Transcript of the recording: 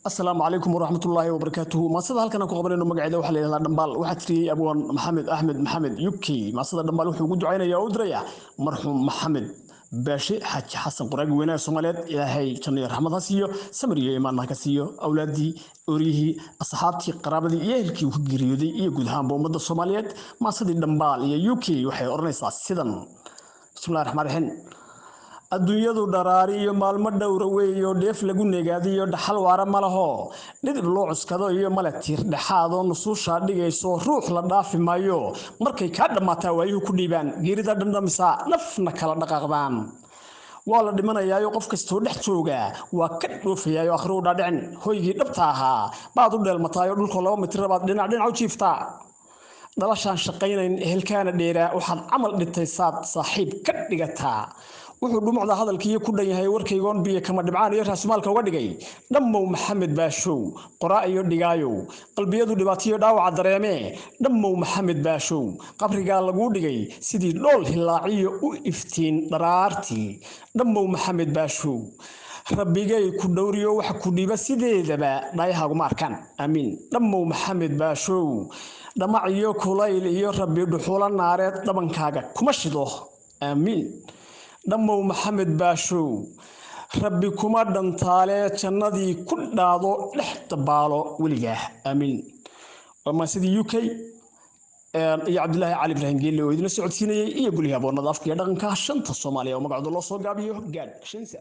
السلام عليكم ورحمة الله وبركاته. ما صدق هالكنا كقبلنا مقعدة وحلي هذا دنبال واحد في أبو محمد أحمد محمد يبكي ما صدق دنبال وحوجود عينا يا أدريا مرحوم محمد باشي حج حسن قرق وين سوماليات إلى هاي كان يرحم الله سيو سمريه إيمان كسيو أولادي أوريه أصحابتي قرابتي يهلكي وجريودي يجودهم بومد الصوماليات ما صدق دنبال يا يبكي وحي أرنيس سيدن بسم الله الرحمن الرحيم adduunyadu dharaari iyo maalmo dhowra weeyo dheef lagu negaadiyo dhaxal waara ma laho dhidib loo cuskado iyo male tiir dhexaadoo nusuusha dhigayso ruux la dhaafi maayo markay ka dhamaataa waayuhu ku dhiibaan geerida dhandhamisa nafna kala dhaqaaqdaan waa la dhimanayaayo qof kastoo dhex jooga waa ka dhoofayayo akhriu dhaadhicin hoygii dhabta ahaa baad u dheelmataayo dhulka 2 mitir baad dhinac u jiiftaa dhalashaan shaqaynayn ehelkaana dheeraa waxaad camal dhintaysaad saaxiib ka dhigataa wuxuu dhumucda hadalkii ku dhan yahay warkaygoon biyo kama dhibcaan iyo raasmaalka uga dhigay dhammow maxamed baashow qoraa iyo dhigaayow qalbiyadu dhibaatiyo dhaawac dareemee dhammow maxamed baashow qabriga lagu dhigay sidii dhool hilaaciyo u iftiin dharaartii dhammow maxamed baashow rabbigay ku dhowriyo wax ku dhiba sideedaba dhaayaha uma arkaan amiin dhammow maxamed baashow dhamaciyo kulayl iyo rabbi dhuxula naareed dhabankaaga kuma shido amiin dhammow maxamed baashow rabbi kuma dhantaale jannadii ku dhaado dhex dabaalo weligaa amiin wama sidii UK iyo Cabdullaahi Cali Ibrahim Geelle oo idin socodsiinayay iyo gulyaha boonada afka dhaqanka shanta Soomaaliya oo magacooda loo soo gaabiyo gaad shansa